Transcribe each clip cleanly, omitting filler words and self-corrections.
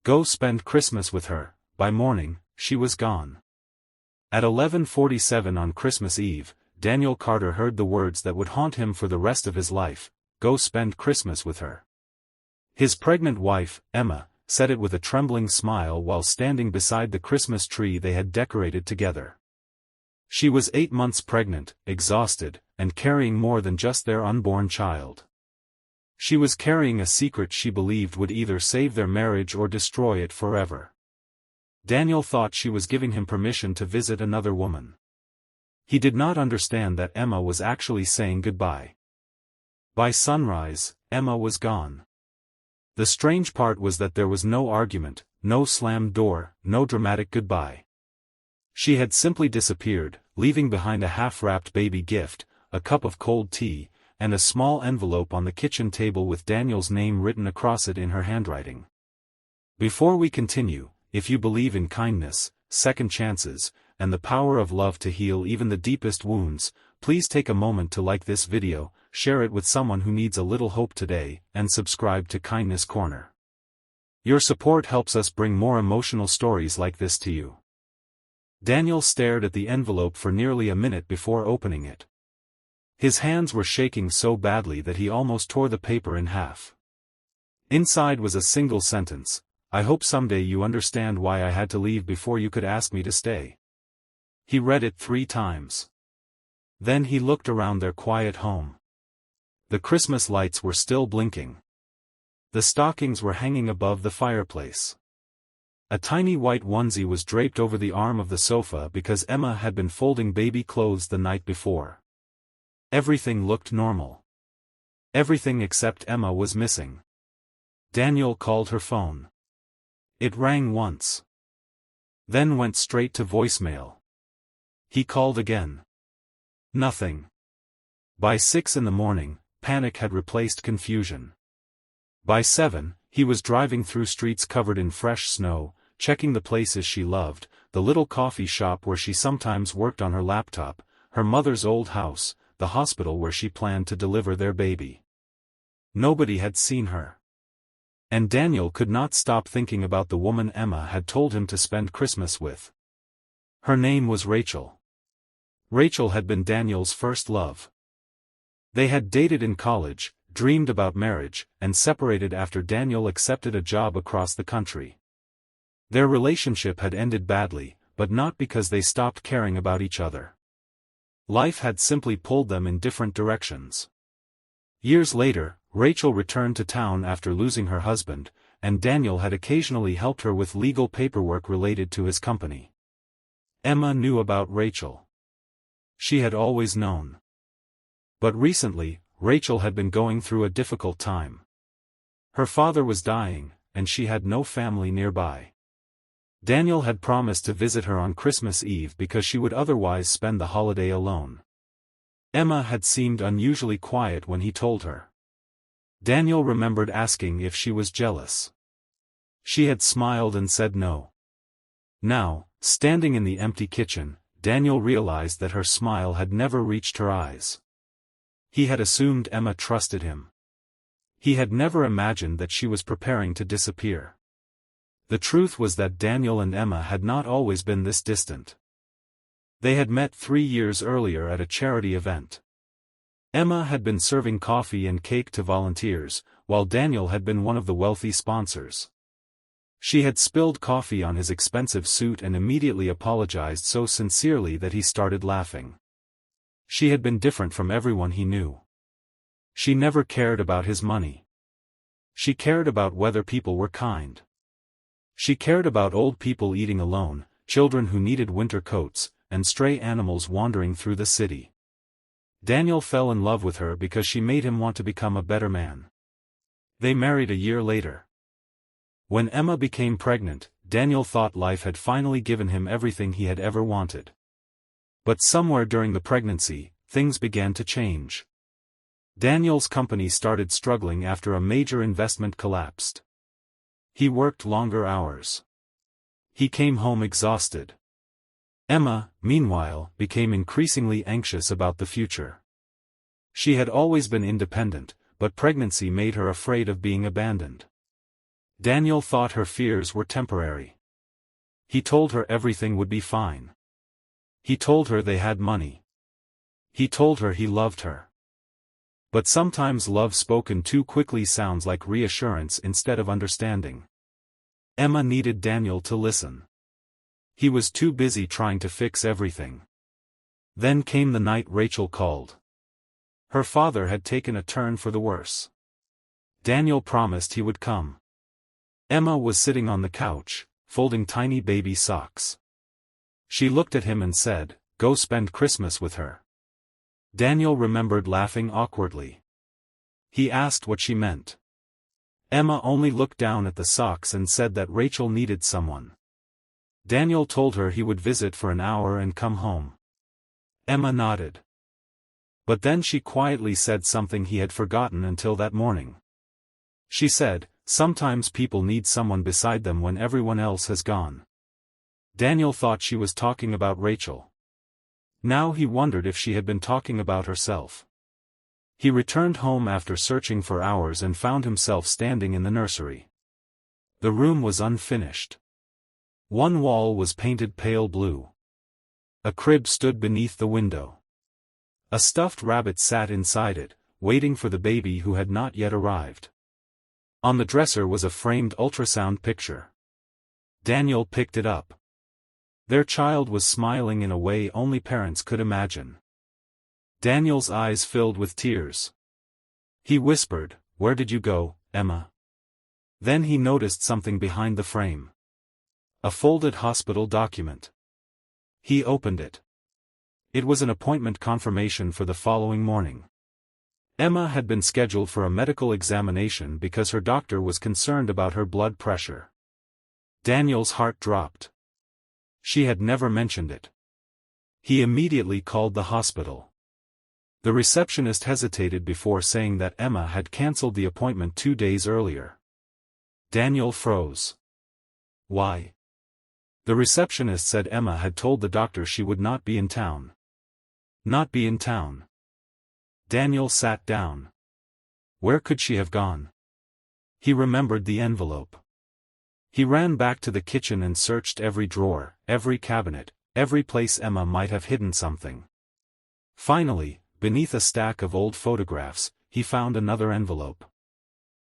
Go spend Christmas with her. By morning, she was gone. At 11:47 on Christmas Eve, Daniel Carter heard the words that would haunt him for the rest of his life: go spend Christmas with her. His pregnant wife, Emma, said it with a trembling smile while standing beside the Christmas tree they had decorated together. She was 8 months pregnant, exhausted, and carrying more than just their unborn child. She was carrying a secret she believed would either save their marriage or destroy it forever. Daniel thought she was giving him permission to visit another woman. He did not understand that Emma was actually saying goodbye. By sunrise, Emma was gone. The strange part was that there was no argument, no slammed door, no dramatic goodbye. She had simply disappeared, leaving behind a half-wrapped baby gift, a cup of cold tea, and a small envelope on the kitchen table with Daniel's name written across it in her handwriting. Before we continue, if you believe in kindness, second chances, and the power of love to heal even the deepest wounds, please take a moment to like this video, share it with someone who needs a little hope today, and subscribe to Kindness Corner. Your support helps us bring more emotional stories like this to you. Daniel stared at the envelope for nearly a minute before opening it. His hands were shaking so badly that he almost tore the paper in half. Inside was a single sentence: I hope someday you understand why I had to leave before you could ask me to stay. He read it 3 times. Then he looked around their quiet home. The Christmas lights were still blinking. The stockings were hanging above the fireplace. A tiny white onesie was draped over the arm of the sofa because Emma had been folding baby clothes the night before. Everything looked normal. Everything except Emma was missing. Daniel called her phone. It rang once. Then went straight to voicemail. He called again. Nothing. By 6 in the morning, panic had replaced confusion. By 7, he was driving through streets covered in fresh snow, checking the places she loved, the little coffee shop where she sometimes worked on her laptop, her mother's old house, the hospital where she planned to deliver their baby. Nobody had seen her. And Daniel could not stop thinking about the woman Emma had told him to spend Christmas with. Her name was Rachel. Rachel had been Daniel's first love. They had dated in college, dreamed about marriage, and separated after Daniel accepted a job across the country. Their relationship had ended badly, but not because they stopped caring about each other. Life had simply pulled them in different directions. Years later, Rachel returned to town after losing her husband, and Daniel had occasionally helped her with legal paperwork related to his company. Emma knew about Rachel. She had always known. But recently, Rachel had been going through a difficult time. Her father was dying, and she had no family nearby. Daniel had promised to visit her on Christmas Eve because she would otherwise spend the holiday alone. Emma had seemed unusually quiet when he told her. Daniel remembered asking if she was jealous. She had smiled and said no. Now, standing in the empty kitchen, Daniel realized that her smile had never reached her eyes. He had assumed Emma trusted him. He had never imagined that she was preparing to disappear. The truth was that Daniel and Emma had not always been this distant. They had met 3 years earlier at a charity event. Emma had been serving coffee and cake to volunteers, while Daniel had been one of the wealthy sponsors. She had spilled coffee on his expensive suit and immediately apologized so sincerely that he started laughing. She had been different from everyone he knew. She never cared about his money. She cared about whether people were kind. She cared about old people eating alone, children who needed winter coats, and stray animals wandering through the city. Daniel fell in love with her because she made him want to become a better man. They married a year later. When Emma became pregnant, Daniel thought life had finally given him everything he had ever wanted. But somewhere during the pregnancy, things began to change. Daniel's company started struggling after a major investment collapsed. He worked longer hours. He came home exhausted. Emma, meanwhile, became increasingly anxious about the future. She had always been independent, but pregnancy made her afraid of being abandoned. Daniel thought her fears were temporary. He told her everything would be fine. He told her they had money. He told her he loved her. But sometimes love spoken too quickly sounds like reassurance instead of understanding. Emma needed Daniel to listen. He was too busy trying to fix everything. Then came the night Rachel called. Her father had taken a turn for the worse. Daniel promised he would come. Emma was sitting on the couch, folding tiny baby socks. She looked at him and said, "Go spend Christmas with her." Daniel remembered laughing awkwardly. He asked what she meant. Emma only looked down at the socks and said that Rachel needed someone. Daniel told her he would visit for an hour and come home. Emma nodded. But then she quietly said something he had forgotten until that morning. She said, "Sometimes people need someone beside them when everyone else has gone." Daniel thought she was talking about Rachel. Now he wondered if she had been talking about herself. He returned home after searching for hours and found himself standing in the nursery. The room was unfinished. One wall was painted pale blue. A crib stood beneath the window. A stuffed rabbit sat inside it, waiting for the baby who had not yet arrived. On the dresser was a framed ultrasound picture. Daniel picked it up. Their child was smiling in a way only parents could imagine. Daniel's eyes filled with tears. He whispered, "Where did you go, Emma?" Then he noticed something behind the frame. A folded hospital document. He opened it. It was an appointment confirmation for the following morning. Emma had been scheduled for a medical examination because her doctor was concerned about her blood pressure. Daniel's heart dropped. She had never mentioned it. He immediately called the hospital. The receptionist hesitated before saying that Emma had cancelled the appointment 2 days earlier. Daniel froze. Why? The receptionist said Emma had told the doctor she would not be in town. Not be in town. Daniel sat down. Where could she have gone? He remembered the envelope. He ran back to the kitchen and searched every drawer, every cabinet, every place Emma might have hidden something. Finally, beneath a stack of old photographs, he found another envelope.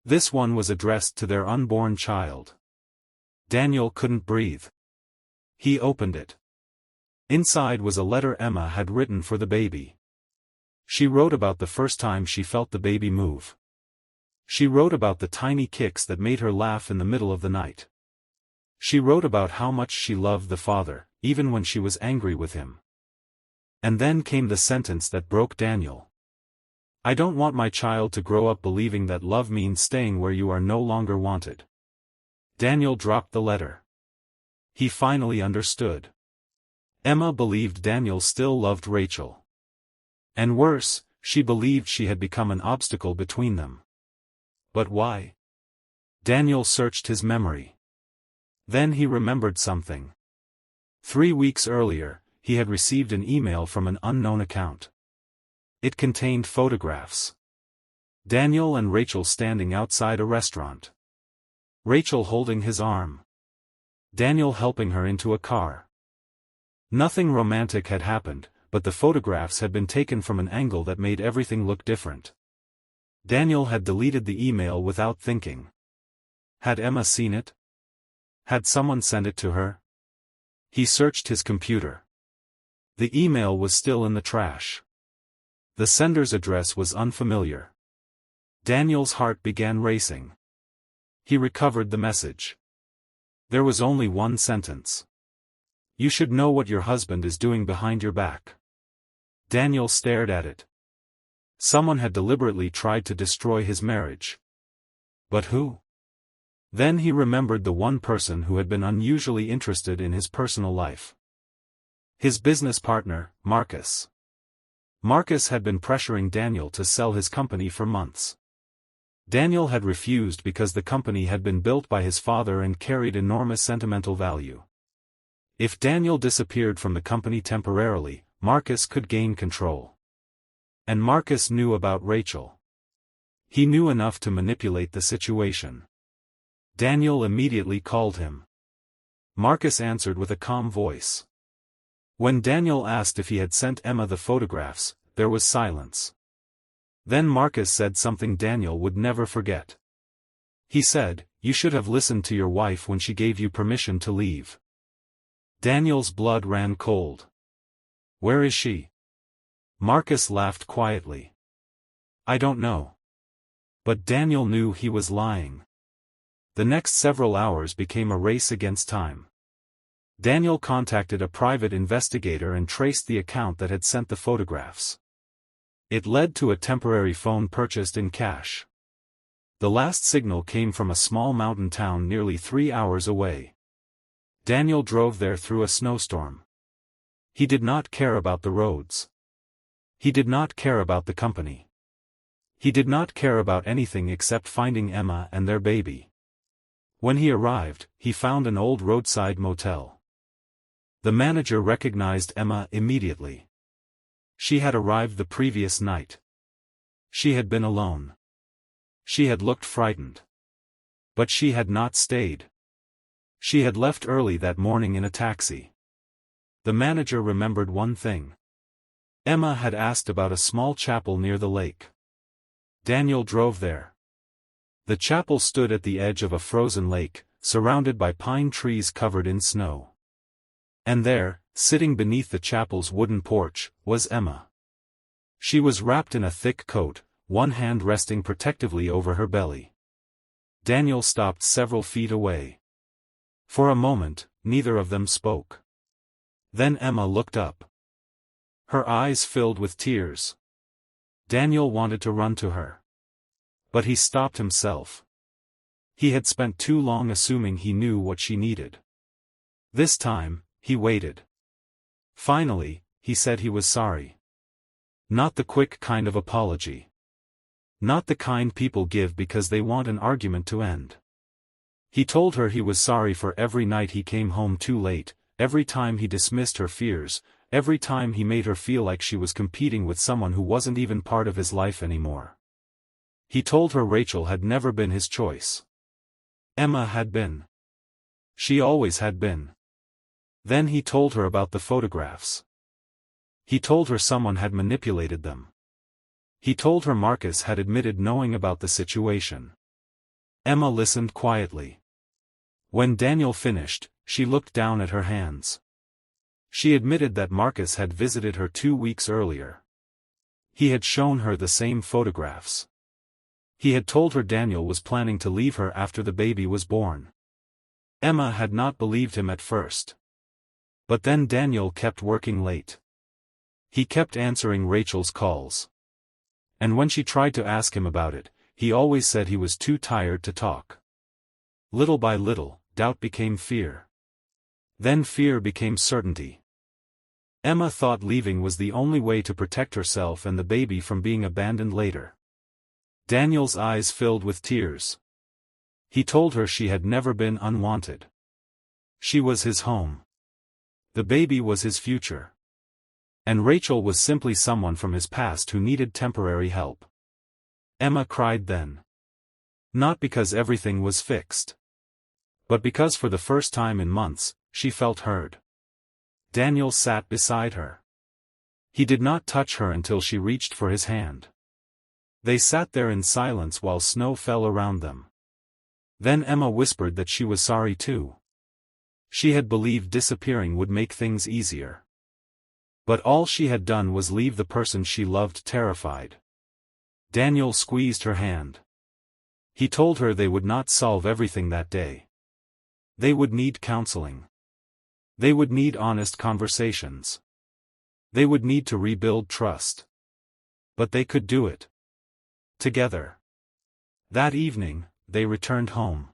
This one was addressed to their unborn child. Daniel couldn't breathe. He opened it. Inside was a letter Emma had written for the baby. She wrote about the first time she felt the baby move. She wrote about the tiny kicks that made her laugh in the middle of the night. She wrote about how much she loved the father, even when she was angry with him. And then came the sentence that broke Daniel. "I don't want my child to grow up believing that love means staying where you are no longer wanted." Daniel dropped the letter. He finally understood. Emma believed Daniel still loved Rachel. And worse, she believed she had become an obstacle between them. But why? Daniel searched his memory. Then he remembered something. 3 weeks earlier, he had received an email from an unknown account. It contained photographs. Daniel and Rachel standing outside a restaurant. Rachel holding his arm. Daniel helping her into a car. Nothing romantic had happened, but the photographs had been taken from an angle that made everything look different. Daniel had deleted the email without thinking. Had Emma seen it? Had someone sent it to her? He searched his computer. The email was still in the trash. The sender's address was unfamiliar. Daniel's heart began racing. He recovered the message. There was only one sentence. "You should know what your husband is doing behind your back." Daniel stared at it. Someone had deliberately tried to destroy his marriage. But who? Then he remembered the one person who had been unusually interested in his personal life. His business partner, Marcus. Marcus had been pressuring Daniel to sell his company for months. Daniel had refused because the company had been built by his father and carried enormous sentimental value. If Daniel disappeared from the company temporarily, Marcus could gain control. And Marcus knew about Rachel. He knew enough to manipulate the situation. Daniel immediately called him. Marcus answered with a calm voice. When Daniel asked if he had sent Emma the photographs, there was silence. Then Marcus said something Daniel would never forget. He said, "You should have listened to your wife when she gave you permission to leave." Daniel's blood ran cold. "Where is she?" Marcus laughed quietly. "I don't know." But Daniel knew he was lying. The next several hours became a race against time. Daniel contacted a private investigator and traced the account that had sent the photographs. It led to a temporary phone purchased in cash. The last signal came from a small mountain town nearly 3 hours away. Daniel drove there through a snowstorm. He did not care about the roads. He did not care about the company. He did not care about anything except finding Emma and their baby. When he arrived, he found an old roadside motel. The manager recognized Emma immediately. She had arrived the previous night. She had been alone. She had looked frightened. But she had not stayed. She had left early that morning in a taxi. The manager remembered one thing. Emma had asked about a small chapel near the lake. Daniel drove there. The chapel stood at the edge of a frozen lake, surrounded by pine trees covered in snow. And there, sitting beneath the chapel's wooden porch, was Emma. She was wrapped in a thick coat, one hand resting protectively over her belly. Daniel stopped several feet away. For a moment, neither of them spoke. Then Emma looked up. Her eyes filled with tears. Daniel wanted to run to her. But he stopped himself. He had spent too long assuming he knew what she needed. This time, he waited. Finally, he said he was sorry. Not the quick kind of apology. Not the kind people give because they want an argument to end. He told her he was sorry for every night he came home too late, every time he dismissed her fears, every time he made her feel like she was competing with someone who wasn't even part of his life anymore. He told her Rachel had never been his choice. Emma had been. She always had been. Then he told her about the photographs. He told her someone had manipulated them. He told her Marcus had admitted knowing about the situation. Emma listened quietly. When Daniel finished, she looked down at her hands. She admitted that Marcus had visited her 2 weeks earlier. He had shown her the same photographs. He had told her Daniel was planning to leave her after the baby was born. Emma had not believed him at first. But then Daniel kept working late. He kept answering Rachel's calls. And when she tried to ask him about it, he always said he was too tired to talk. Little by little, doubt became fear. Then fear became certainty. Emma thought leaving was the only way to protect herself and the baby from being abandoned later. Daniel's eyes filled with tears. He told her she had never been unwanted. She was his home. The baby was his future. And Rachel was simply someone from his past who needed temporary help. Emma cried then. Not because everything was fixed. But because for the first time in months, she felt heard. Daniel sat beside her. He did not touch her until she reached for his hand. They sat there in silence while snow fell around them. Then Emma whispered that she was sorry too. She had believed disappearing would make things easier. But all she had done was leave the person she loved terrified. Daniel squeezed her hand. He told her they would not solve everything that day. They would need counseling. They would need honest conversations. They would need to rebuild trust. But they could do it. Together. That evening, they returned home.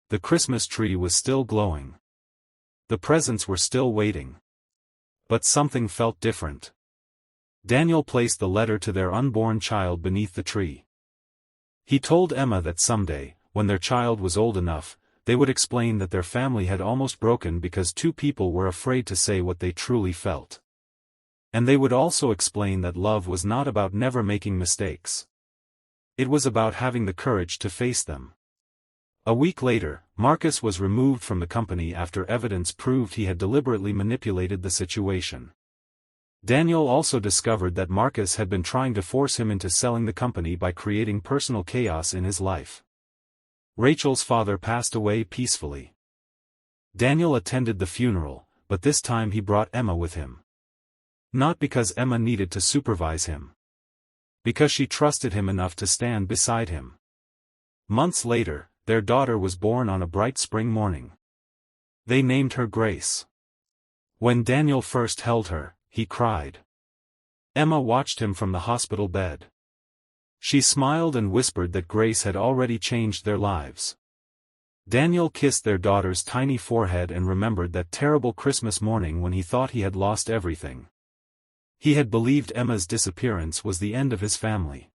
The Christmas tree was still glowing. The presents were still waiting. But something felt different. Daniel placed the letter to their unborn child beneath the tree. He told Emma that someday, when their child was old enough, they would explain that their family had almost broken because two people were afraid to say what they truly felt. And they would also explain that love was not about never making mistakes. It was about having the courage to face them. A week later, Marcus was removed from the company after evidence proved he had deliberately manipulated the situation. Daniel also discovered that Marcus had been trying to force him into selling the company by creating personal chaos in his life. Rachel's father passed away peacefully. Daniel attended the funeral, but this time he brought Emma with him. Not because Emma needed to supervise him. Because she trusted him enough to stand beside him. Months later, their daughter was born on a bright spring morning. They named her Grace. When Daniel first held her, he cried. Emma watched him from the hospital bed. She smiled and whispered that Grace had already changed their lives. Daniel kissed their daughter's tiny forehead and remembered that terrible Christmas morning when he thought he had lost everything. He had believed Emma's disappearance was the end of his family.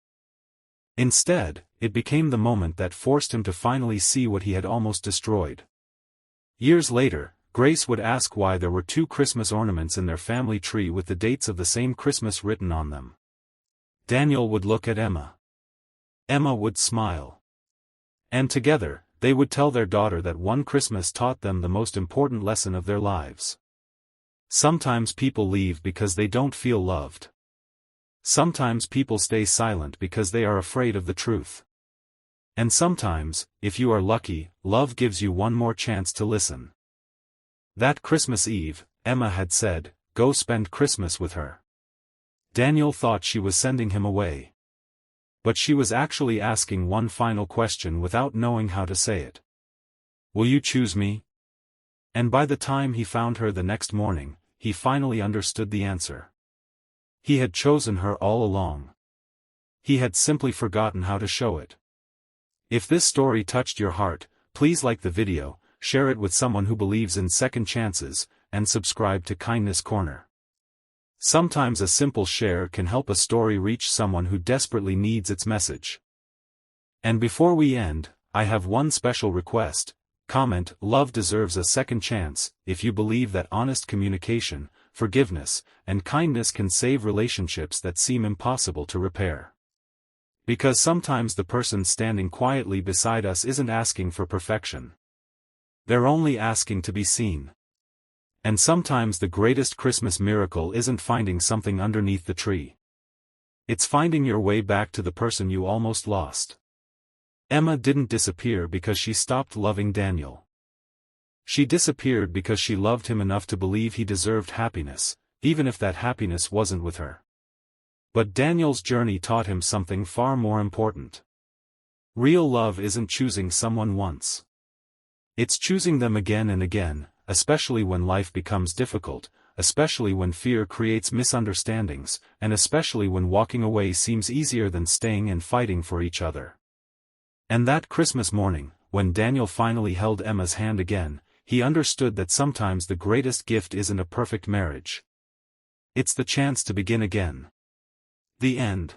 Instead, it became the moment that forced him to finally see what he had almost destroyed. Years later, Grace would ask why there were 2 Christmas ornaments in their family tree with the dates of the same Christmas written on them. Daniel would look at Emma. Emma would smile. And together, they would tell their daughter that one Christmas taught them the most important lesson of their lives. Sometimes people leave because they don't feel loved. Sometimes people stay silent because they are afraid of the truth. And sometimes, if you are lucky, love gives you one more chance to listen. That Christmas Eve, Emma had said, "Go spend Christmas with her." Daniel thought she was sending him away. But she was actually asking one final question without knowing how to say it. "Will you choose me?" And by the time he found her the next morning, he finally understood the answer. He had chosen her all along. He had simply forgotten how to show it. If this story touched your heart, please like the video, share it with someone who believes in second chances, and subscribe to Kindness Corner. Sometimes a simple share can help a story reach someone who desperately needs its message. And before we end, I have one special request. Comment, "Love deserves a second chance," if you believe that honest communication, forgiveness, and kindness can save relationships that seem impossible to repair. Because sometimes the person standing quietly beside us isn't asking for perfection. They're only asking to be seen. And sometimes the greatest Christmas miracle isn't finding something underneath the tree. It's finding your way back to the person you almost lost. Emma didn't disappear because she stopped loving Daniel. She disappeared because she loved him enough to believe he deserved happiness, even if that happiness wasn't with her. But Daniel's journey taught him something far more important. Real love isn't choosing someone once. It's choosing them again and again, especially when life becomes difficult, especially when fear creates misunderstandings, and especially when walking away seems easier than staying and fighting for each other. And that Christmas morning, when Daniel finally held Emma's hand again, he understood that sometimes the greatest gift isn't a perfect marriage. It's the chance to begin again. The end.